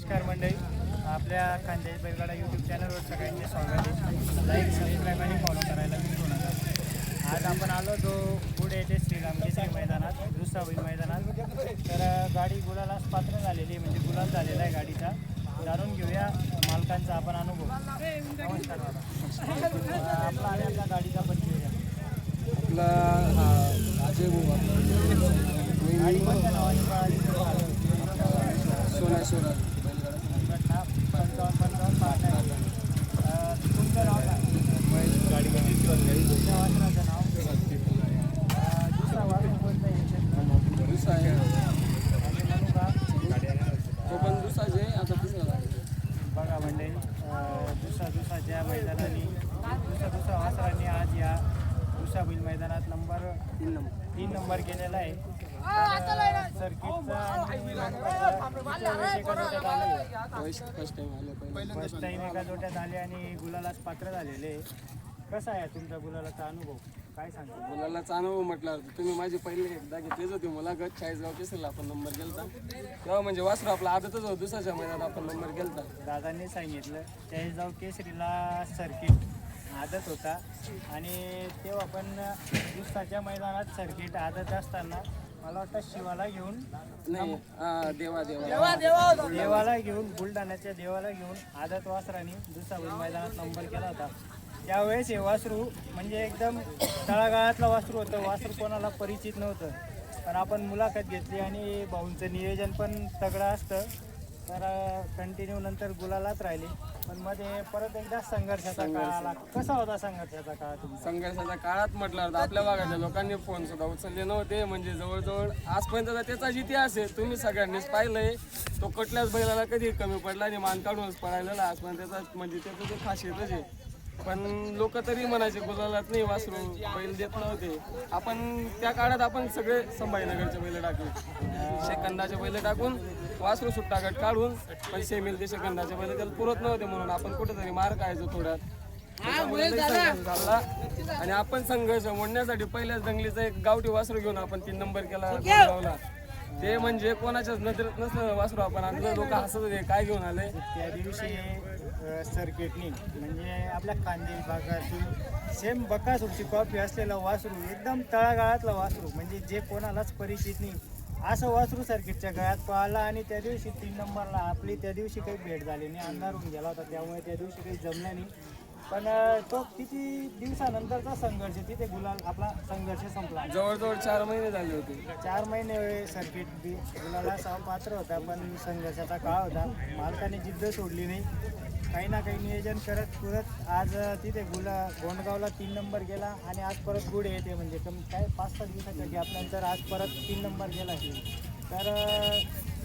नमस्कार मंडळी, आपल्या खानदेश बैलगाडा यूट्यूब चॅनलवर सगळ्यांचे स्वागत आहे. लाईक, सबस्क्राईब आणि फॉलो करायला विसरू नका. आज आपण आलो तो पुढे येथे श्रीराम केसरी मैदानात, दुसरा होईल मैदानात. तर गाडी गुलालास पात्र झालेली आहे, म्हणजे गुलाल झालेला आहे गाडीचा. जाणून घेऊया मालकांचा आपण अनुभव. नमस्कार दादा. आपला आणि आपल्या गाडीचा परिचय घ्या. आपला अजय भाऊ गाडी कोणत्या नावाने पळाली? सोना सोना घटना 55 पाहणार. तुमचं नाव काय? गाडीमध्ये तुमच्या वाचनाचं नाव? दुसरा वाचून कोणता आहे? दुसरा आहे आणि म्हणू का तो पण दुसराच आहे. आता दुसरा बघा म्हणजे दुसऱ्या मैदानाने दुसऱ्या वासरांनी आज या दुसऱ्या बैल मैदानात नंबर 3 नंबर केलेला आहे. फर्स्ट टाइम आलं फर्स्ट टाइम एका जोट्यात आले आणि गुलालाच पात्र झालेले. कसा आहे तुमचा गुलालाचा अनुभव, काय सांगता? मुलालाच अनुभव म्हटलं तुम्ही माझी पहिले एकदा घेतलीच होती मुलाखत 40 केसरीला आपण नंबर गेलता तेव्हा, म्हणजे वासरू आपला आदतच होतं. दुसऱ्याच्या मैदानात आपण नंबर गेलता. दादांनी सांगितलं 40 केसरीला सर्किट आदत होता आणि तेव्हा पण दुसऱ्याच्या मैदानात सर्किट आदत असताना मला वाटतं शिवाला घेऊन नाही देवा देवाला घेऊन बुलढाण्याच्या देवाला घेऊन आदत वासराने दुसऱ्या मैदानात नंबर केला होता. त्यावेळेस हे वासरू म्हणजे एकदम तळागाळातलं वासरू होतं. वासरू कोणाला परिचित नव्हतं, पण आपण मुलाखत घेतली आणि भाऊंचं नियोजन पण तगडं असतं. तर कंटिन्यू नंतर गुलालात राहिली, पण मध्ये परत एकदा संघर्षाचा काळ आला. कसा होता संघर्षाचा काळ तुमचा? संघर्षाच्या काळात म्हटलं तर आपल्या भागातल्या लोकांनी फोन सुद्धा उचलले नव्हते. म्हणजे जवळजवळ आजपर्यंत त्याचाच इतिहास आहे, तुम्ही सगळ्यांनीच पाहिलंय. तो कुठल्याच बैलाला कधी कमी पडला आणि मान काढूनच पळायला आजपर्यंत त्याचा म्हणजे त्याचं ते खासियतच आहे. पण लोक तरी म्हणायचे गुलालात नाही वासरू बैल देत नव्हते. आपण त्या काळात आपण सगळे संभाजीनगरचे बैल टाकले, सेकंदाचे बैल टाकून वासरू सुट्टा गट काढून, पण सेमील ते सेकंदाचे बैल त्याला पुरत नव्हते म्हणून आपण कुठेतरी मार खायचो थोड्यात. झाला आणि आपण संघर्ष मोडण्यासाठी पहिल्याच दंगलीचा एक गावठी वासरू घेऊन आपण 3 नंबर केला बोलावला. ते म्हणजे कोणाच्याच नजरेत नसलं वासरू आपण आणलं. लोक हसत होते काय घेऊन आले. त्या दिवशी सर्किटनी म्हणजे आपल्या खानदेश भागातील सेम बकासूरची कॉपी असलेलं वासरू, एकदम तळागाळातलं वासरू, म्हणजे जे कोणालाच परिचित नाही असं वासरू सर्किटच्या गळ्यात पळाला. आणि त्या दिवशी 3 नंबरला आपली त्या दिवशी काही भेट झाली नाही, अंधार होऊन गेला होता, त्यामुळे त्या दिवशी काही जमलं नाही. पण तो किती दिवसानंतरचा संघर्ष, तिथे गुलाल आपला संघर्ष संपला. जवळजवळ 4 महिने झाले होते. 4 महिने सर्किट गुलाला पात्र होता, पण संघर्षाचा काळ होता. मालकाने जिद्द सोडली नाही, काही ना काही नियोजन करत आज तिथे गोंडगावला 3 नंबर गेला आणि आज परत गुढे येते, म्हणजे काय 5-6 दिवसाच्या गॅपनंतर आज परत 3 नंबर गेला. तर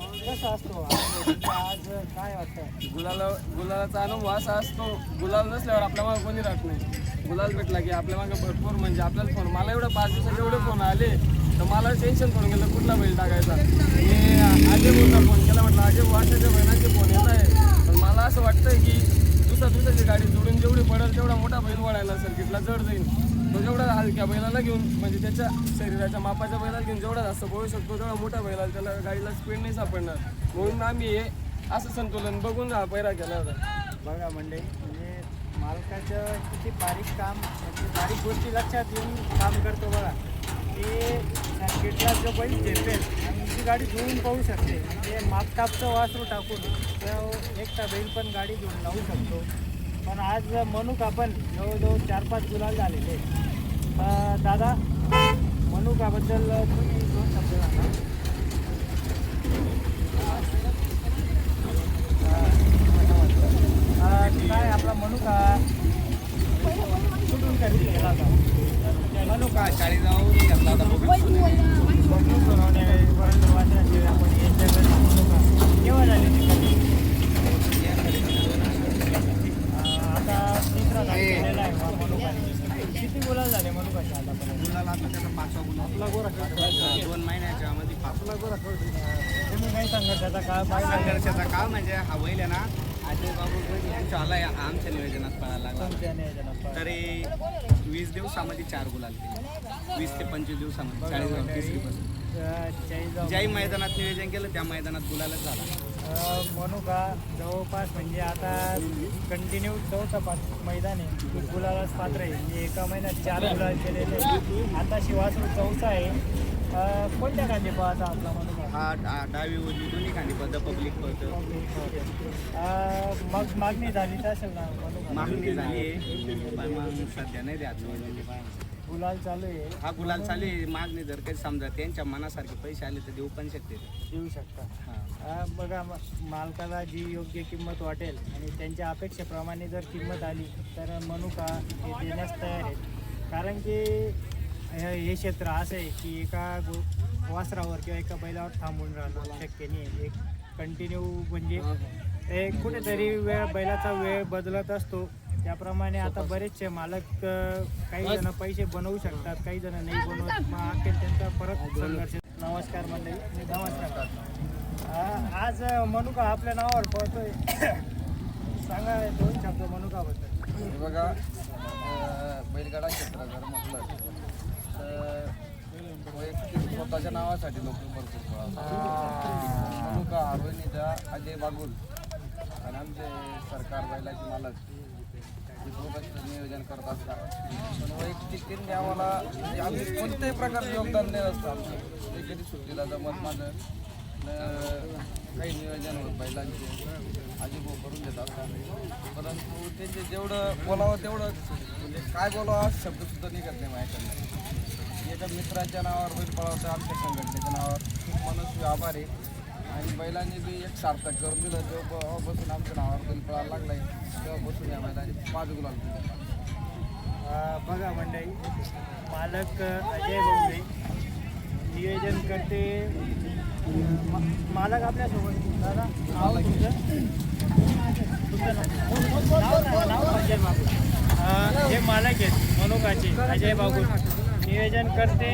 कसं असतो आज, काय वाटतं? गुलालाचा अनुभव असा असतो, गुलाल नसल्यावर आपल्या मागे कोणी राहत नाही. गुलाल भेटला की आपल्या मागे भरपूर म्हणजे आपल्याला फोन, मला एवढं 5 दिवसात एवढे फोन आले तर मला टेन्शन करून गेलं कुठला बैल टाकायचा. मी अजय भाऊला फोन केला, म्हटलं अजय भाऊ अशाच्या बैलांचे फोन येत आहे. पण मला असं वाटतं की दुसऱ्याची गाडी जोडून जेवढी पडेल तेवढा मोठा बैल वळायला सर्किटला जड जाईल. तो जेवढा हलक्या बैलाला घेऊन म्हणजे त्याच्या शरीराच्या मापाच्या बैलाला घेऊन जेवढा जास्त पळू शकतो तेवढा मोठा बैलाला त्याला गाडीला स्पीड नाही सापडणार. म्हणून आम्ही हे असं संतुलन बघून हा पैरा केला होता. बघा म्हणजे मालकाचं किती बारीक काम, म्हणजे बारीक गोष्टी लक्षात घेऊन काम करतो. बघा ते सर्किटला जो बैल झेपेल आणि जी गाडी जुळून पाहू शकते, म्हणजे मापटापचं वासरू टाकून एकटा बैल पण गाडी घेऊन लावू शकतो. पण आज मनुक आपण जवळजवळ 4-5 गुलाल झालेले. दादा मनुकाबद्दल तुम्ही 2 शब्द सांगा. काय आपला मनुका कुठून खरेदी केला होता? मनुका 40 जाऊन घेतला होता. आपण यांच्याकडे मनुका केव्हा झाली ती खरेदी? आता 3रा झालेला आहे मनुकाने. किती गुलाल झाले मनुकाचे आतापर्यंत? गुलाल आता त्याचा 5वा गुलाल. आपला गोरा 2 महिन्याच्या मध्ये 5वा गोरा. तुम्ही काही संघर्षाचा काळ पाहिला? संघर्षाचा काळ म्हणजे हा बैल आहे ना अजय बाबू यांच्या आला आमच्या नियोजनात पळायला लागला. तरी 20 दिवसामध्ये 4 गुलाल केले. 20 ते 25 दिवसामध्ये 40 केसरीपासून चाळीसगाव ज्याही मैदानात नियोजन केलं त्या मैदानात गुलालच झाला. म्हणू का जवळपास म्हणजे आता कंटिन्यू चौथा मैदान आहे की गुलालाच पात्र आहे. म्हणजे एका महिन्यात 4 गुलाल केलेले आहे. आता शिवासू चौथा आहे. कोणत्या खांदी पाहता आपला म्हणू का? हा डावी उजवी दोन्ही खांदी पडतं पब्लिक पडतं. मग मागणी झाली तर असेल ना म्हणू का? मागणी झाली आहे पण मग सध्या नाही द्याच. गुलाल चालू आहे. हा गुलाल चालू आहे. मागणी जर काही समजा त्यांच्या मनासारखे पैसे आले तर देऊ पण शकते. देऊ शकता. हा बघा मालकाला जी योग्य किंमत वाटेल आणि त्यांच्या अपेक्षेप्रमाणे जर किंमत आली तर म्हणू का ते देण्यास तयार आहेत. कारण की हे क्षेत्र असं आहे की एका वासरावर किंवा एका बैलावर थांबून राहणं शक्य नाही आहे. एक कंटिन्यू म्हणजे कुठेतरी बैलाचा वेळ बदलत असतो. त्याप्रमाणे आता बरेचसे मालक काही जण पैसे बनवू शकतात, काही जण नाही बनवत. मग अखेर त्यांचा परत संघर्ष. नमस्कार मंडळी. नमस्कार. आज मनुका आपल्या नावावर पळतोय. सांगा 2 शब्द मनुकाबद्दल. बघा बैलगाडा क्षेत्र जर म्हटलं तर वैयक्तिक स्वतःच्या नावासाठी लोक भरपूर मनुका आरोनीचा अजय बागुल आणि आमचे सरकार बैलाचे मालक हे दोघांचं नियोजन करत असतात. पण वैयक्तिक त्यांनी आम्हाला म्हणजे आम्ही कोणत्याही प्रकारचं योगदान देत असतं. आमचं ते कधी सुट्टीला जमत माझं काही नियोजन होत बैलांचे आजीभाऊ करून देत असतात. परंतु त्यांचे जेवढं बोलावं तेवढं म्हणजे काय बोलावं आज शब्दसुद्धा निघत नाही माझ्याकडनं. एका मित्राच्या नावावर बैल पळवतं आमच्या संघटनेच्या नावावर खूप मनस्वी आभार आहे. आणि बैलांनी बी एक सार्थक करून दिलं. तेव्हापासून आमच्या नावावर बैल पळायला लागला आहे तेव्हापासून या बैलांनी 5 गुलाल दिले. बघा मंडळी, मालक अजय भाऊ नियोजन करते. मालक आपल्यासोबत दादा नाव नाव अजय बाबू. हे मालक आहेत मनुकाचे अजय बाबू. नियोजन करते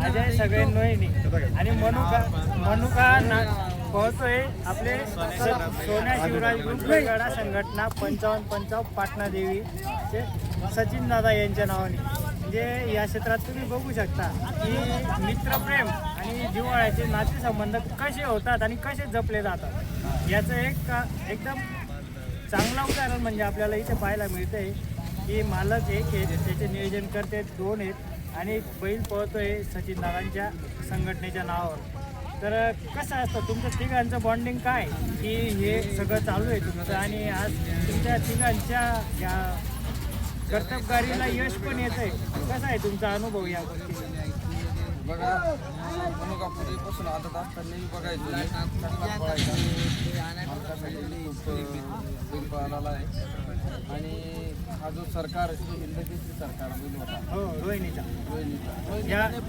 अजय सगळे नोईनी. आणि मनुका पोहतोय आपले सोन्या शिवराज बैलगाडा संघटना 55-55 पाटणा देवीचे सचिन दादा यांच्या नावाने. म्हणजे या क्षेत्रात तुम्ही बघू शकता की मित्रप्रेम आणि जिव्हाळ्याचे नातेसंबंध कसे होतात आणि कसे जपले जातात. याचं एकदम चांगलं उदाहरण म्हणजे आपल्याला इथे पाहायला मिळतं आहे की मालक 1 आहेत, त्याचे नियोजन करते 2 आहेत आणि बैल पळतोय सचिन दादांच्या संघटनेच्या नावावर. तर कसं असतं तुमचं तिघांचं बॉन्डिंग काय की हे सगळं चालू आहे तुमचं आणि आज तुमच्या तिघांच्या या कर्तबगारीला यश पण येतं आहे. कसा आहे तुमचा अनुभव या गोष्टीचा? बघा मनुका पूर्वीपासून आदत असताना बघायचं चांगला पळायचा बैल पळाला आहे. आणि हा जो सरकार हिंदकेसरी सरकार बैल होता हो रोहिणीचा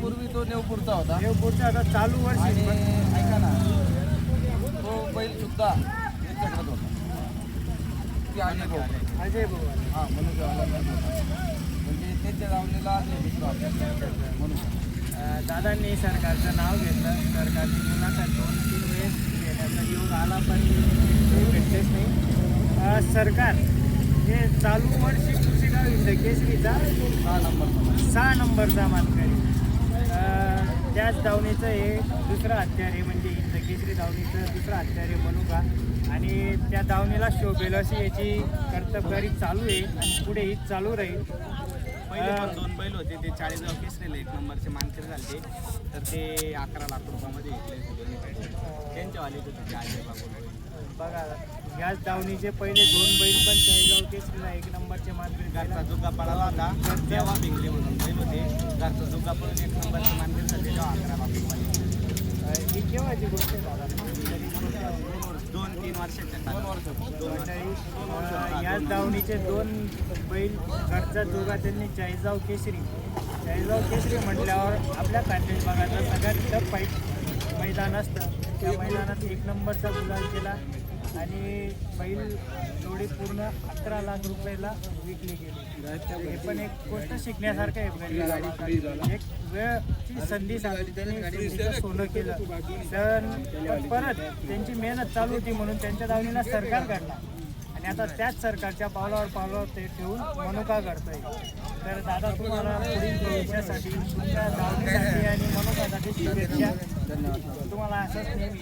पूर्वी तो नेवपूरचा होता. पुढचा आता चालू वर्षी आणि ऐका ना तो बैल सुद्धा यांच्याकडे होता की अजय भाऊ हां मनुका म्हणजे त्याच्या दावणीला म्हणून दादांनी सरकारचं नाव घेतलं. सरकारची मुलाखत 2-3 वेळेस घेण्याचा योग आला पण ते भेटलेच नाही. सरकार हे चालू वर्षी कुसेगाव हिंदकेसरीचा 6 नंबरचा मानकरी. त्याच धावणीचं हे दुसरं हत्यार आहे. म्हणजे हिंदकेसरी धावणीचं दुसरं हत्यार आहे मनुका. आणि त्या धावणीला शोभेल अशी याची कर्तबगारी चालू आहे आणि पुढे ही चालू राहील. पहिले पण 2 बैल होते ते 40 केसरीला 1 नंबरचे मानकरी झाले. तर ते 11 लाख रुपयामध्ये घेतले होते दोन्ही बैल. त्यांच्यावाले होते ते अजय बाबू. बघा याच धावणीचे पहिले 2 बैल पण 40 केसरीला 1 नंबरचे मानकरी. घरचा जुगा पळाला होता तेव्हा भिंगले म्हणून बैल होते. घरचा जुगा पळून 1 नंबरचे मानकरी झाले तेव्हा 11 लाख रुपये. ही केव्हाची गोष्ट आहे दादा? 2-3 वर्षाच्या 2 वर्ष याच धावणीचे 2 बैल घरचा जोगा त्यांनी 40 केसरी म्हटल्यावर आपल्या खानदेश भागातलं सगळ्यात टफ फाईट मैदान असतं. त्या मैदानात 1 नंबरचा गुलाल केला आणि बैल जोडी पूर्ण 11 लाख रुपयाला विकली गेली. हे पण एक गोष्ट शिकण्यासारखं आहे. एक वेळची संधी साधली त्यांनी सोनं केलं. तर परत त्यांची मेहनत चालू होती म्हणून त्यांच्या दावणीला सरकार काढला आणि आता त्याच सरकारच्या पावलावर ते ठेवून मनोका करतोय. तर दादा तुम्हाला पुढील भविष्यासाठी तुमच्या धावणीसाठी आणि मनोकासाठी शुभेच्छा. धन्यवाद. तुम्हाला असंच नेहमी